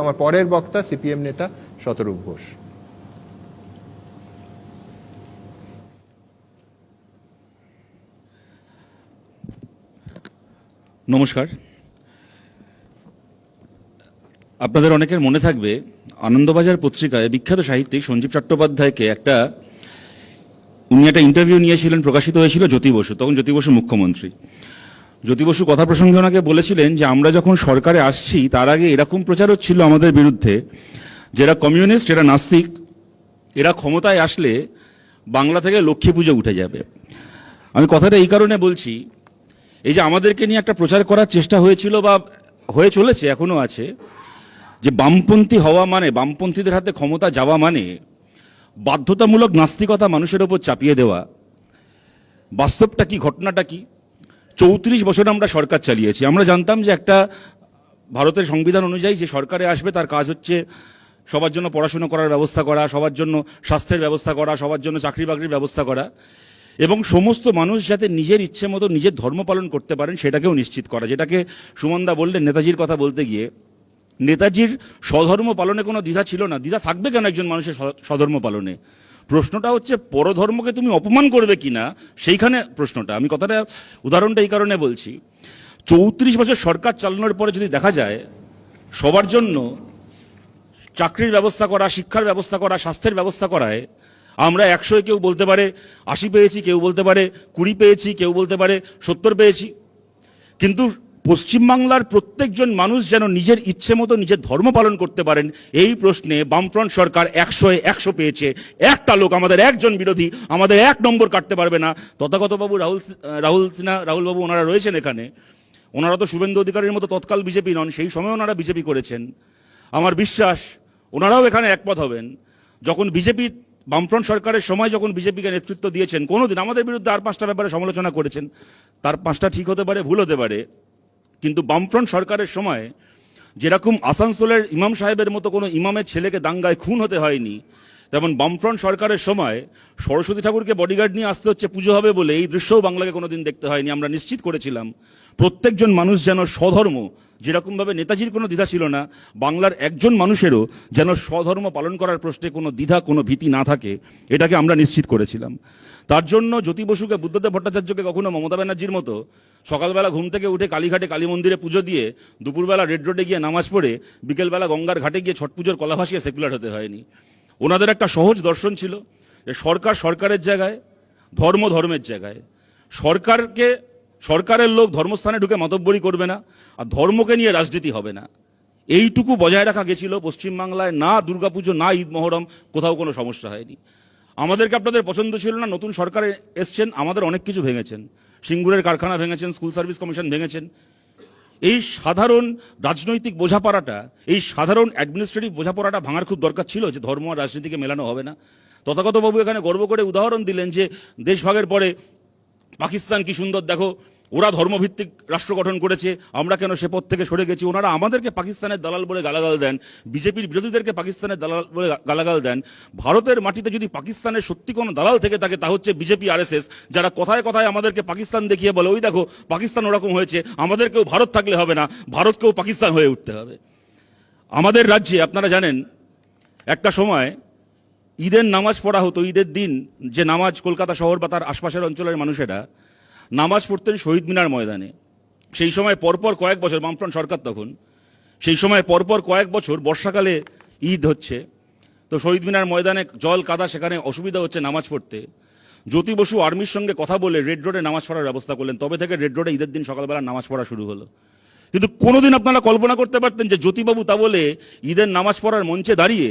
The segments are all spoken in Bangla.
আমার পরের বক্তা সিপিএম নেতা শতরূপ ঘোষ। নমস্কার। আপনাদের অনেকের মনে থাকবে আনন্দবাজার পত্রিকায় বিখ্যাত সাহিত্যিক সঞ্জীব চট্টোপাধ্যায়কে উনি একটা ইন্টারভিউ নিয়েছিলেন, প্রকাশিত হয়েছিল জ্যোতি বসু, তখন জ্যোতি বসু মুখ্যমন্ত্রী। জ্যোতি বসু কথা প্রসঙ্গে ওনাকে বলেছিলেন যে আমরা যখন সরকারে আসছি তার আগে এরকম প্রচার হচ্ছিল আমাদের বিরুদ্ধে, যারা কমিউনিস্ট, এরা নাস্তিক, এরা ক্ষমতায় আসলে বাংলা থেকে লক্ষ্মী পুজো উঠে যাবে। আমি কথাটা এই কারণে বলছি, এই যে আমাদেরকে নিয়ে একটা প্রচার করার চেষ্টা হয়েছিল বা হয়ে চলেছে, এখনো আছে, যে বামপন্থী হওয়া মানে, বামপন্থীদের হাতে ক্ষমতা যাওয়া মানে বাধ্যতামূলক নাস্তিকতা মানুষের ওপর চাপিয়ে দেওয়া। বাস্তবটা কি, ঘটনাটা কি? 34 বছর আমরা সরকার চালিয়েছি। আমরা জানতাম যে একটা ভারতের সংবিধান অনুযায়ী যে সরকারে আসবে তার কাজ হচ্ছে সবার জন্য পড়াশোনা করার ব্যবস্থা করা, সবার জন্য স্বাস্থ্যের ব্যবস্থা করা, সবার জন্য চাকরি বাকরির ব্যবস্থা করা, এবং সমস্ত মানুষ যাতে নিজের ইচ্ছে মতো নিজের ধর্ম পালন করতে পারেন সেটাকেও নিশ্চিত করা। যেটাকে সুমনদা বললেন নেতাজির কথা বলতে গিয়ে, নেতাজির স্বধর্ম পালনে কোনো দ্বিধা ছিল না। দ্বিধা থাকবে কেন একজন মানুষের স্বধর্ম পালনে? প্রশ্নটা হচ্ছে পরধর্মকে তুমি অপমান করবে কিনা, সেইখানে প্রশ্নটা। আমি উদাহরণটা এই কারণে বলছি, 34 বছর সরকার চালানোর পরে যদি দেখা যায় সবার জন্য চাকরির ব্যবস্থা করা, শিক্ষার ব্যবস্থা করা, স্বাস্থ্যের ব্যবস্থা করায় আমরা 100-এ কেউ বলতে পারে 80 পেয়েছি, কেউ বলতে পারে 20 পেয়েছি, কেউ বলতে পারে 70 পেয়েছি, কিন্তু পশ্চিমবাংলার প্রত্যেকজন মানুষ যেন নিজের ইচ্ছে মতো নিজের ধর্ম পালন করতে পারেন, এই প্রশ্নে বামফ্রন্ট সরকার 100-এ 100 পেয়েছে। একটা লোক, আমাদের একজন বিরোধী আমাদের 1 নম্বর কাটতে পারবে না। তথাগতবাবু রাহুলবাবু ওনারা রয়েছেন এখানে, ওনারা তো শুভেন্দু অধিকারীর মতো তৎকাল বিজেপি নন, সেই সময় ওনারা বিজেপি করেছেন। আমার বিশ্বাস ওনারাও এখানে একমত হবেন। যখন বামফ্রন্ট সরকারের সময় যখন বিজেপিকে নেতৃত্ব দিয়েছেন, কোনোদিন আমাদের বিরুদ্ধে আর 5টা ব্যাপারে সমালোচনা করেছেন, তার 5টা ঠিক হতে পারে, ভুল হতে পারে, কিন্তু বামফ্রন্ট সরকারের সময় যেরকম আসানসোলের ইমাম সাহেবের মতো কোনো ইমামের ছেলেকে দাঙ্গায় খুন হতে হয়নি, তেমন বামফ্রন্ট সরকারের সময় সরস্বতী ঠাকুরকে বডিগার্ড নিয়ে আসতে হচ্ছে পুজো হবে বলে, এই দৃশ্যও বাংলাকে কোনোদিন দেখতে হয়নি। আমরা নিশ্চিত করেছিলাম প্রত্যেকজন মানুষ যেন স্বধর্ম, যেরকমভাবে নেতাজির কোনো দ্বিধা ছিল না, বাংলার একজন মানুষেরও যেন স্বধর্ম পালন করার প্রশ্নে কোনো দ্বিধা, কোনো ভীতি না থাকে, এটাকে আমরা নিশ্চিত করেছিলাম। তার জন্য জ্যোতি বসুকে, বুদ্ধদেব ভট্টাচার্যকে কখনো মমতা ব্যানার্জির মতো সকালবেলা ঘুম থেকে উঠে কালীঘাটে কালী মন্দিরে পুজো দিয়ে, দুপুরবেলা রেড রোডে গিয়ে নামাজ পড়ে, বিকেলবেলা গঙ্গার ঘাটে গিয়ে ছট পুজোর কলা ভাসিয়ে সেকুলার হতে হয়নি। ওনাদের একটা সহজ দর্শন ছিল যে সরকার সরকারের জায়গায়, ধর্ম ধর্মের জায়গায়। সরকারের লোক ধর্মস্থানে ঢুকে মাতব্বরি করবে না, আর ধর্মকে নিয়ে রাজনীতি হবে না। এইটুকু বজায় রাখা গেছিল পশ্চিমবাংলায়। না দুর্গাপুজো, না ঈদ মহরম, কোথাও কোনো সমস্যা হয়নি। আমাদেরকে আপনাদের পছন্দ ছিল না, নতুন সরকারে এসছেন, আমাদের অনেক কিছু ভেঙেছেন। সিঙ্গুরের কারখানা ভেঙেছেন, স্কুল সার্ভিস কমিশন ভেঙেছেন। এই সাধারণ রাজনৈতিক বোঝাপড়াটা, এই সাধারণ অ্যাডমিনিস্ট্রেটিভ বোঝাপড়াটা ভাঙার খুব দরকার ছিল, যে ধর্ম আর রাজনীতিকে মেলানো হবে না। তথাগতবাবু এখানে গর্ব করে উদাহরণ দিলেন যে দেশভাগের পরে পাকিস্তান কি সুন্দর, দেখো ওরা ধর্মভিত্তিক রাষ্ট্র গঠন করেছে, আমরা কেন সে পথ থেকে সরে গেছি। ওনারা আমাদেরকে পাকিস্তানের দালাল বলে গালাগাল দেন, বিজেপির বিরোধীদেরকে পাকিস্তানের দালাল বলে গালাগাল দেন। ভারতের মাটিতে যদি পাকিস্তানের সত্যি কোনো দালাল থেকে থাকে তা হচ্ছে বিজেপি, আরএসএস, যারা কথায় কথায় আমাদেরকে পাকিস্তান দেখিয়ে বলে ওই দেখো পাকিস্তান ওরকম হয়েছে, আমাদেরকেও ভারত থাকলে হবে না, ভারতকেও পাকিস্তান হয়ে উঠতে হবে। আমাদের রাজ্যে আপনারা জানেন একটা সময় ঈদের নামাজ পড়া হতো। ঈদের দিন যে নামাজ, কলকাতা শহর বা তার আশপাশের অঞ্চলের মানুষেরা নামাজ পড়তেন শহীদ মিনার ময়দানে। সেই সময় পরপর কয়েক বছর, বামফ্রন্ট সরকার তখন, সেই সময় পরপর কয়েক বছর বর্ষাকালে ঈদ হচ্ছে, তো শহীদ মিনার ময়দানে জল কাদা, সেখানে অসুবিধা হচ্ছে নামাজ পড়তে। জ্যোতি বসু আর্মির সঙ্গে কথা বলে রেড রোডে নামাজ পড়ার ব্যবস্থা করলেন। তবে থেকে রেড রোডে ঈদের দিন সকালবেলা নামাজ পড়া শুরু হলো। কিন্তু কোনোদিন আপনারা কল্পনা করতে পারতেন যে জ্যোতিবাবু তা বলে ঈদের নামাজ পড়ার মঞ্চে দাঁড়িয়ে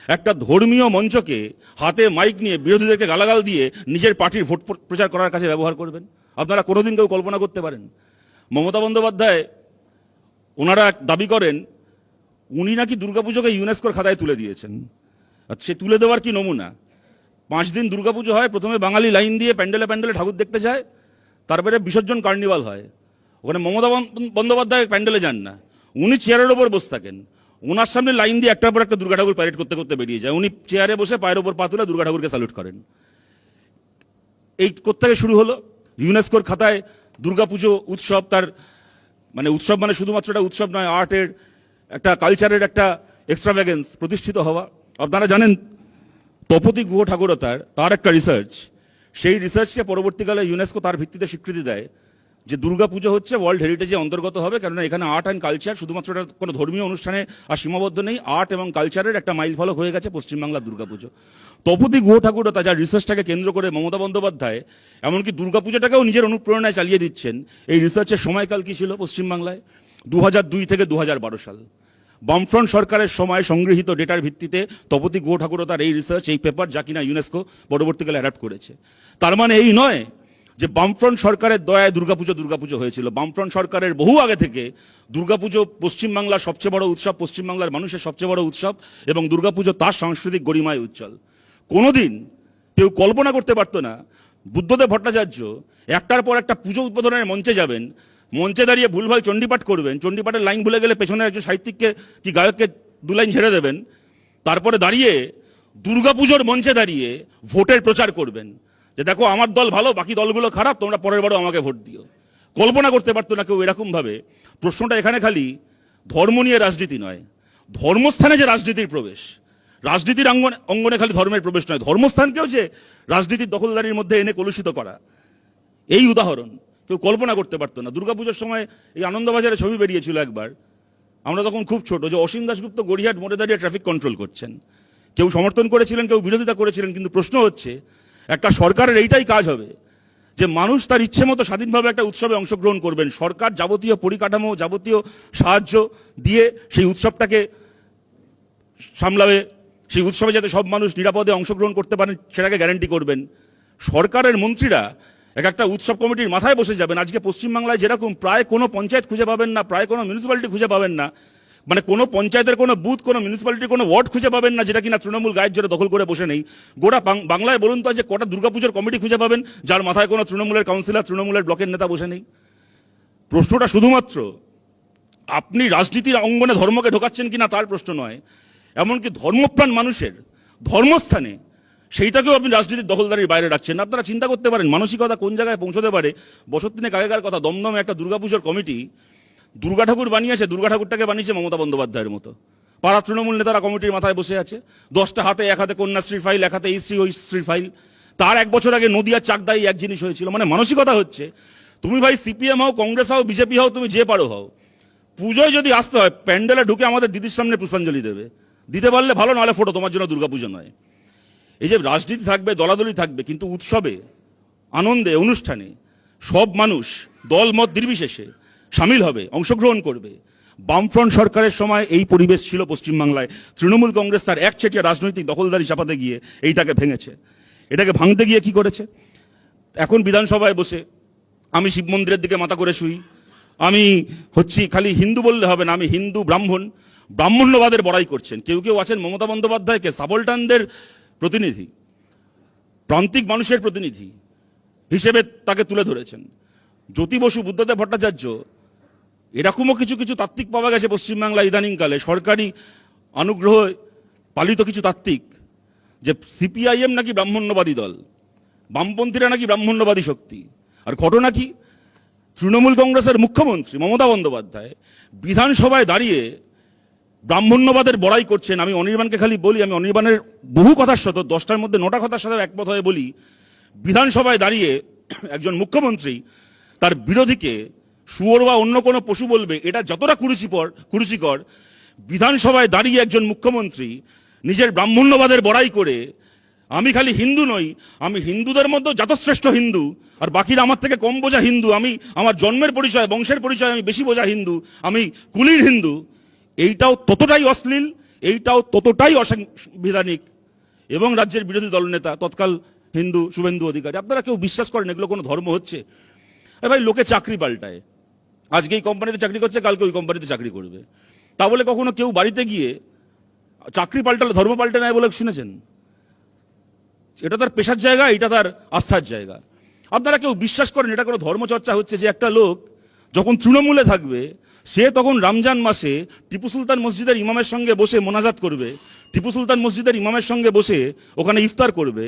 একটা ধর্মীয় মঞ্চকে হাতে মাইক নিয়ে বিরোধীদেরকে গালাগাল দিয়ে নিজের পার্টির ভোট প্রচার করার কাছে ব্যবহার করবেন? আপনারা কোনোদিন কেউ কল্পনা করতে পারেন? মমতা বন্দ্যোপাধ্যায় ওনারা দাবি করেন উনি নাকি দুর্গাপুজোকে ইউনেস্কোর খাতায় তুলে দিয়েছেন। সে তুলে দেওয়ার কি নমুনা? 5 দিন দুর্গাপুজো হয়, প্রথমে বাঙালি লাইন দিয়ে প্যান্ডেলে প্যান্ডেলে ঠাকুর দেখতে যায়, তারপরে বিসর্জন কার্নিভাল হয়। ওখানে মমতা বন্দ্যোপাধ্যায় প্যান্ডেলে যান না, উনি চেয়ারের ওপর বসে থাকেন। ওনার সামনে লাইন দিয়ে একটার পর একটা দুর্গা ঠাকুর প্যারেড করতে করতে বেরিয়ে যায়, উনি চেয়ারে বসে পায়ের ওপর পা তুলে দুর্গা ঠাকুরকে স্যালুট করেন। এই কোত্থেকে শুরু হলো? ইউনেস্কোর খাতায় দুর্গাপুজো উৎসব, তার মানে উৎসব মানে শুধুমাত্র একটা উৎসব নয়, আর্টের একটা, কালচারের একটা এক্সট্রাভ্যাগেন্স প্রতিষ্ঠিত হওয়া। আপনারা জানেন তপতি গুহ ঠাকুরতার তার একটা রিসার্চ, সেই রিসার্চকে পরবর্তীকালে ইউনেস্কো তার ভিত্তিতে স্বীকৃতি দেয় যে দুর্গাপুজো হচ্ছে ওয়ার্ল্ড হেরিটেজে অন্তর্গত হবে, কেননা এখানে আর্ট অ্যান্ড কালচার, শুধুমাত্র এটা কোনো ধর্মীয় অনুষ্ঠানে আর সীমাবদ্ধ নেই, আর্ট এবং কালচারের একটা মাইল ফলক হয়ে গেছে পশ্চিমবাংলার দুর্গাপুজো। তপতি গুহ ঠাকুরতা যার রিসার্চটাকে কেন্দ্র করে মমতা বন্দ্যোপাধ্যায় এমনকি দুর্গাপুজোটাকেও নিজের অনুপ্রেরণায় চালিয়ে দিচ্ছেন। এই রিসার্চের সময়কাল কি ছিল পশ্চিমবাংলায়? 2002 থেকে 2012 সাল। বামফ্রন্ট সরকারের সময় সংগৃহীত ডেটার ভিত্তিতে তপতি গুহ ঠাকুরতার এই রিসার্চ, এই পেপার, যা কিনা ইউনেস্কো পরবর্তীকালে অ্যাডাপ্ট করেছে। তার মানে এই নয় যে বামফ্রন্ট সরকারের দয়ায় দুর্গাপুজো হয়েছিল। বামফ্রন্ট সরকারের বহু আগে থেকে দুর্গাপুজো পশ্চিমবাংলার সবচেয়ে বড় উৎসব, পশ্চিমবাংলার মানুষের সবচেয়ে বড় উৎসব, এবং দুর্গাপুজো তার সাংস্কৃতিক গরিমায় উজ্জ্বল। কোনোদিন কেউ কল্পনা করতে পারতো না বুদ্ধদেব ভট্টাচার্য একটার পর একটা পুজো উদ্বোধনের মঞ্চে যাবেন, মঞ্চে দাঁড়িয়ে ভুলভাল চণ্ডীপাঠ করবেন, চণ্ডীপাঠের লাইন ভুলে গেলে পেছনে একজন সাহিত্যিককে কি গায়ককে 2 লাইন ছেড়ে দেবেন, তারপরে দাঁড়িয়ে দুর্গাপুজোর মঞ্চে দাঁড়িয়ে ভোটের প্রচার করবেন যে দেখো আমার দল ভালো, বাকি দলগুলো খারাপ, তোমরা পরের বারও আমাকে ভোট দিও। কল্পনা করতে পারতো না কেউ এরকম ভাবে। প্রশ্নটা এখানে খালি ধর্ম নিয়ে রাজনীতি নয়, ধর্মস্থানে যে রাজনীতির প্রবেশ, রাজনীতির অঙ্গনে খালি ধর্মের প্রবেশ নয়, ধর্মস্থানকেও যে রাজনীতির দখলদারির মধ্যে এনে কলুষিত করা, এই উদাহরণ কেউ কল্পনা করতে পারতো না। দুর্গাপুজোর সময় এই আনন্দবাজারে ছবি বেরিয়েছিল একবার, আমরা তখন খুব ছোট, যে অসীম দাশগুপ্ত গড়িয়াহাট মোড়ে দাঁড়িয়ে ট্রাফিক কন্ট্রোল করছেন। কেউ সমর্থন করেছিলেন, কেউ বিরোধিতা করেছিলেন, কিন্তু প্রশ্ন হচ্ছে একটা সরকারের এইটাই কাজ হবে যে মানুষ তার ইচ্ছে মতো স্বাধীনভাবে একটা উৎসবে অংশগ্রহণ করবেন, সরকার যাবতীয় পরিকাঠামো, যাবতীয় সাহায্য দিয়ে সেই উৎসবটাকে সামলাবে, সেই উৎসবে যাতে সব মানুষ নিরাপদে অংশগ্রহণ করতে পারেন সেটাকে গ্যারান্টি করবেন। সরকারের মন্ত্রীরা একটা উৎসব কমিটির মাথায় বসে যাবেন। আজকে পশ্চিমবাংলায় যেরকম প্রায় কোনো পঞ্চায়েত খুঁজে পাবেন না, প্রায় কোনো মিউনিসিপ্যালিটি খুঁজে পাবেন না, মানে কোনো পঞ্চায়েতের কোনো বুথ, কোনো মিউনিসিপ্যালিটির কোনো ওয়ার্ড খুঁজে পাবেন না যেটা কিনা তৃণমূল গায়ের জোরে দখল করে বসে নেই। গোটা বাংলায় বলুন তো যে কটা দুর্গাপুজোর কমিটি খুঁজে পাবেন যার মাথায় কোনো তৃণমূলের কাউন্সিলর, তৃণমূলের ব্লকের নেতা বসে নেই? প্রশ্নটা শুধুমাত্র আপনি রাজনীতির অঙ্গনে ধর্মকে ঢোকাচ্ছেন কিনা তার প্রশ্ন নয়, এমনকি ধর্মপ্রাণ মানুষের ধর্মস্থানে সেইটাকেও আপনি রাজনীতির দখলদারির বাইরে রাখছেন। আপনারা চিন্তা করতে পারেন মানসিকতা কোন জায়গায় পৌঁছতে পারে। বছর তিনেক আগেকার কথা, দমদমে একটা দুর্গাপুজোর কমিটি দুর্গা ঠাকুর বানিয়েছে, দুর্গা ঠাকুরটাকে বানিয়েছে মমতা বন্দ্যোপাধ্যায়ের মতো। পাড়া তৃণমূল নেতারা কমিটির মাথায় বসে আছে, 10টা হাতে, এক হাতে কন্যাশ্রীর ফাইল, এক হাতে এই শ্রী ওই শ্রীর ফাইল। তার 1 বছর আগে নদিয়ার চাকদাই এক জিনিস হয়েছিল। মানে মানসিকতা হচ্ছে তুমি ভাই সিপিএম হও, কংগ্রেস হও, বিজেপি হও, তুমি যে পারো হও, পুজোয় যদি আসতে হয় প্যান্ডেলে ঢুকে আমাদের দিদির সামনে পুষ্পাঞ্জলি দেবে, দিতে পারলে ভালো, নাহলে ফটো, তোমার জন্য দুর্গাপুজো নয়। এই যে রাজনীতি থাকবে, দলাদলি থাকবে, কিন্তু উৎসবে, আনন্দে, অনুষ্ঠানে সব মানুষ দল মত নির্বিশেষে সামিল হবে, অংশগ্রহণ করবে। বামফ্রন্ট সরকারের সময় এই পরিবেশ ছিল পশ্চিমবাংলায়। তৃণমূল কংগ্রেস তার একচেটিয়া রাজনৈতিক দখলদারি চাপাতে গিয়ে এইটাকে ভেঙেছে। এটাকে ভাঙতে গিয়ে কি করেছে? এখন বিধানসভায় বসে আমি শিব মন্দিরের দিকে মাথা করে শুই, আমি হচ্ছি, খালি হিন্দু বললে হবে না, আমি হিন্দু ব্রাহ্মণ্যবাদের বড়াই করছেন। কেউ কেউ আছেন মমতা বন্দ্যোপাধ্যায়কে সাবলটানদের প্রতিনিধি, প্রান্তিক মানুষের প্রতিনিধি হিসেবে তাকে তুলে ধরেছেন। জ্যোতি বসু, বুদ্ধদেব ভট্টাচার্য, এরকমও কিছু কিছু তাত্ত্বিক পাওয়া গেছে পশ্চিমবাংলা ইদানিংকালে, সরকারি অনুগ্রহ পালিত কিছু তাত্ত্বিক, যে সিপিআইএম নাকি ব্রাহ্মণ্যবাদী দল, বামপন্থীরা নাকি ব্রাহ্মণ্যবাদী শক্তি। আর ঘটনা কি? তৃণমূল কংগ্রেসের মুখ্যমন্ত্রী মমতা বন্দ্যোপাধ্যায় বিধানসভায় দাঁড়িয়ে ব্রাহ্মণ্যবাদের বড়াই করছেন। আমি অনির্বাণকে খালি বলি, আমি অনির্বাণের বহু কথার সাথে, 10টার মধ্যে 9টা কথার সাথে একমত হয়ে বলি, বিধানসভায় দাঁড়িয়ে একজন মুখ্যমন্ত্রী তার বিরোধীকে শুয়োর বা অন্য কোনো পশু বলবে, এটা যতটা কুরুচিকর, বিধানসভায় দাঁড়িয়ে একজন মুখ্যমন্ত্রী নিজের ব্রাহ্মণ্যবাদের বড়াই করে, আমি খালি হিন্দু নই, আমি হিন্দুদের মধ্যে জাতশ্রেষ্ঠ হিন্দু, আর বাকিরা আমার থেকে কম বোঝা হিন্দু, আমি আমার জন্মের পরিচয়, বংশের পরিচয় আমি বেশি বোঝা হিন্দু, আমি কুলির হিন্দু, এইটাও ততটাই অশ্লীল, এইটাও ততটাই অসাংবিধানিক। এবং রাজ্যের বিরোধী দলনেতা তৎকাল হিন্দু শুভেন্দু অধিকারী। আপনারা কেউ বিশ্বাস করেন এগুলো কোনো ধর্ম হচ্ছে? ভাই, লোকে চাকরি পাল্টায়, আজকে এই কোম্পানিতে চাকরি করছে, কালকে ওই কোম্পানিতে চাকরি করবে। তা বলে কখনো কেউ বাড়িতে গিয়ে চাকরি পাল্টালে ধর্ম পাল্টে নেয় বলে শুনেছেন? এটা তার পেশার জায়গা, এটা তার আস্থার জায়গা। আপনারা কেউ বিশ্বাস করেন এটা কোনো ধর্মচর্চা হচ্ছে যে একটা লোক যখন তৃণমূলে থাকবে সে তখন রমজান মাসে টিপু সুলতান মসজিদের ইমামের সঙ্গে বসে মোনাজাত করবে, টিপু সুলতান মসজিদের ইমামের সঙ্গে বসে ওখানে ইফতার করবে,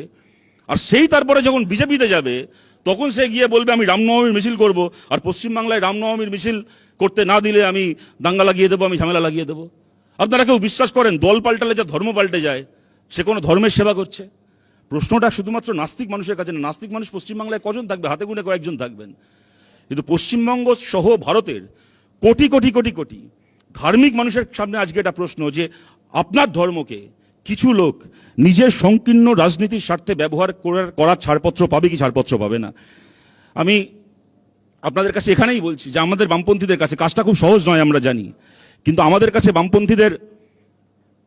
আর সেই তারপরে যখন বিজেপিতে যাবে তখন সে গিয়ে বলবে আমি রামনবমীর মিছিল করব, আর পশ্চিমবাংলায় রামনবমীর মিছিল করতে না দিলে আমি দাঙ্গা লাগিয়ে দেবো, আমি ঝামেলা লাগিয়ে দেবো? আপনারা কেউ বিশ্বাস করেন দল পাল্টালে যা ধর্ম পাল্টে যায় সে কোনো ধর্মের সেবা করছে? প্রশ্নটা শুধুমাত্র নাস্তিক মানুষের কাছে না। নাস্তিক মানুষ পশ্চিমবাংলায় কজন থাকবে? হাতে গুনে কয়েকজন থাকবেন। কিন্তু পশ্চিমবঙ্গ সহ ভারতের কোটি কোটি কোটি কোটি ধার্মিক মানুষের সামনে আজকে এটা প্রশ্ন যে আপনার ধর্মকে কিছু লোক নিজের সংকীর্ণ রাজনীতির স্বার্থে ব্যবহার করার ছাড়পত্র পাবে কি ছাড়পত্র পাবে না? আমি আপনাদের কাছে এখানেই বলছি যে আমাদের বামপন্থীদের কাছে কাজটা খুব সহজ নয়, আমরা জানি, কিন্তু আমাদের কাছে বামপন্থীদের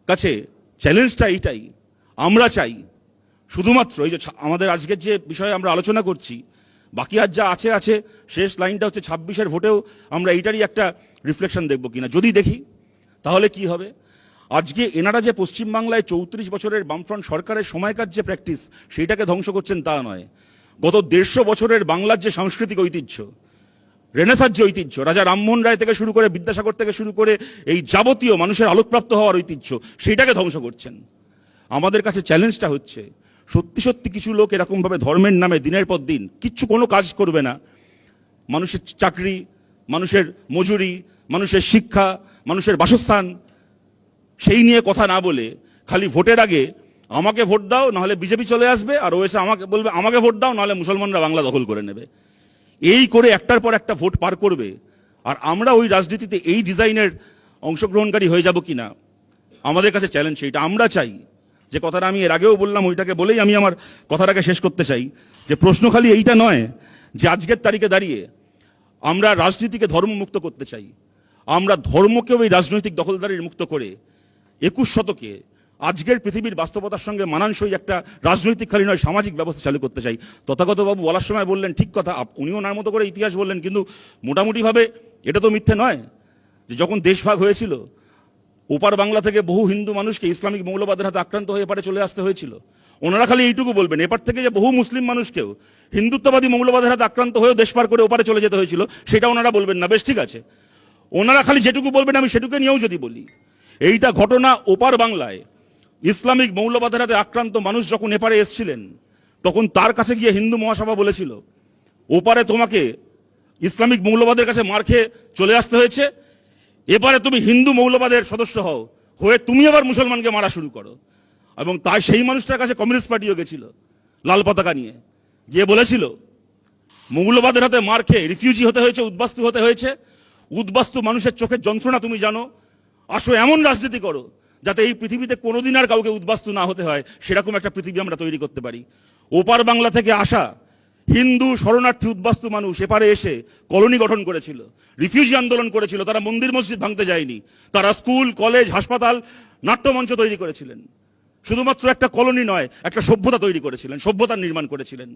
কাছে চ্যালেঞ্জটা এইটাই, আমরা চাই শুধুমাত্র এই যে আমাদের আজকের যে বিষয়ে আমরা আলোচনা করছি, বাকি আর যা আছে আছে, শেষ লাইনটা হচ্ছে 26-এর ভোটেও আমরা এইটারই একটা রিফ্লেকশন দেখবো কিনা। যদি দেখি তাহলে কি হবে? আজকে এনারা যে পশ্চিমবাংলায় 34 বছরের বামফ্রন্ট সরকারের সময়কার যে প্র্যাকটিস সেইটাকে ধ্বংস করছেন তা নয়, গত 150 বছরের বাংলার যে সাংস্কৃতিক ঐতিহ্য, রেনেসাঁর যে ঐতিহ্য, রাজা রামমোহন রায় থেকে শুরু করে বিদ্যাসাগর থেকে শুরু করে এই যাবতীয় মানুষের আলোকপ্রাপ্ত হওয়ার ঐতিহ্য, সেইটাকে ধ্বংস করছেন। আমাদের কাছে চ্যালেঞ্জটা হচ্ছে সত্যি সত্যি কিছু লোক এরকমভাবে ধর্মের নামে দিনের পর দিন কিচ্ছু কোনো কাজ করবে না, মানুষের চাকরি, মানুষের মজুরি, মানুষের শিক্ষা, মানুষের বাসস্থান সেই নিয়ে কথা না বলে খালি ভোটের আগে আমাকে ভোট দাও নাহলে বিজেপি চলে আসবে, আর ও এসে আমাকে বলবে আমাকে ভোট দাও নাহলে মুসলমানরা বাংলা দখল করে নেবে, এই করে একটার পর একটা ভোট পার করবে। আর আমরা ওই রাজনীতিতে এই ডিজাইনের অংশগ্রহণকারী হয়ে যাব কিনা, আমাদের কাছে চ্যালেঞ্জ সেইটা। আমরা চাই যে কথাটা আমি এর আগেও বললাম, ওইটাকে বলেই আমি আমার কথাটাকে শেষ করতে চাই, যে প্রশ্ন খালি এইটা নয় যে আজকের তারিখে দাঁড়িয়ে আমরা রাজনীতিকে ধর্মমুক্ত করতে চাই, আমরা ধর্মকেও এই রাজনৈতিক দখলদারির মুক্ত করে 21 শতকে আজকের পৃথিবীর বাস্তবতার সঙ্গে মানানসই একটা রাজনৈতিক খালি নয় সামাজিক ব্যবস্থা চালু করতে চাই। তথাগতবাবু বলার সময় বললেন ঠিক কথা, উনিও ওনার মতো করে ইতিহাস বললেন, কিন্তু মোটামুটিভাবে এটা তো মিথ্যে নয় যে যখন দেশভাগ হয়েছিল ওপার বাংলা থেকে বহু হিন্দু মানুষকে ইসলামিক মৌলবাদের হাতে আক্রান্ত হয়ে এপারে চলে আসতে হয়েছিল। ওনারা খালি এইটুকু বলবেন, এপার থেকে যে বহু মুসলিম মানুষকেও হিন্দুত্ববাদী মৌলবাদের হাতে আক্রান্ত হয়েও দেশ পার করে ওপারে চলে যেতে হয়েছিল সেটা ওনারা বলবেন না। বেশ ঠিক আছে, ওনারা খালি যেটুকু বলবেন আমি সেটুকু নিয়েও যদি বলি, এইটা ঘটনা ওপার বাংলায় ইসলামিক মৌলবাদের হাতে আক্রান্ত মানুষ যখন এপারে এসেছিলেন তখন তার কাছে গিয়ে হিন্দু মহাসভা বলেছিল ওপারে তোমাকে ইসলামিক মৌলবাদের কাছে মার খেয়ে চলে আসতে হয়েছে, এবারে তুমি হিন্দু মৌলবাদের সদস্য হও, হয়ে তুমি আবার মুসলমানকে মারা শুরু করো। এবং তাই সেই মানুষটার কাছে কমিউনিস্ট পার্টিও গেছিল লাল পতাকা নিয়ে, গিয়ে বলেছিল মৌলবাদের হাতে মার খেয়ে রিফিউজি হতে হয়েছে, উদ্বাস্তু হতে হয়েছে, উদ্বাস্তু মানুষের চোখের যন্ত্রণা তুমি জানো, আসো এমন রাজনীতি করো যাতে এই পৃথিবীতে কোনোদিন আর কাউকে উদ্বাস্তু না হতে হয়, সেরকম একটা পৃথিবী আমরা তৈরি করতে পারি। ওপার বাংলা থেকে আসা হিন্দু শরণার্থী উদ্বাস্তু মানুষ এপারে এসে কলোনি গঠন করেছিল, রিফিউজি আন্দোলন করেছিল, তারা মন্দির মসজিদ ভাঙতে যায়নি, তারা স্কুল, কলেজ, হাসপাতাল, নাট্যমঞ্চ তৈরি করেছিলেন। শুধুমাত্র একটা কলোনি নয়, একটা সভ্যতা তৈরি করেছিলেন, সভ্যতার নির্মাণ করেছিলেন।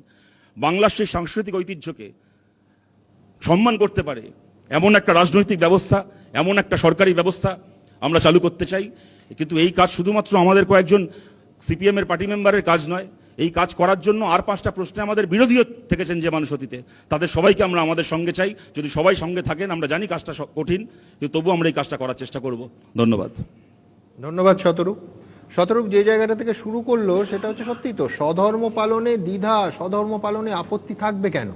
বাংলার সেই সাংস্কৃতিক ঐতিহ্যকে সম্মান করতে পারে এমন একটা রাজনৈতিক ব্যবস্থা, এমন একটা সরকারি ব্যবস্থা আমরা চালু করতে চাই। কিন্তু এই কাজ শুধুমাত্র আমাদের কয়েকজন সিপিএম এর পার্টি মেম্বারের কাজ নয়, এই কাজ করার জন্য আর 5টা প্রশ্নে আমাদের বিরোধীও থেকেছেন যে মানুষ অতীতে, তাদের সবাইকে আমরা আমাদের সঙ্গে চাই। যদি সবাই সঙ্গে থাকেন, আমরা জানি কাজটা কঠিন, কিন্তু তবু আমরা এই কাজটা করার চেষ্টা করব। ধন্যবাদ। ধন্যবাদ শতরূপ। শতরূপ যে জায়গাটা থেকে শুরু করলো সেটা হচ্ছে সত্যি তো, স্বধর্ম পালনে দ্বিধা, স্বধর্ম পালনে আপত্তি থাকবে কেন?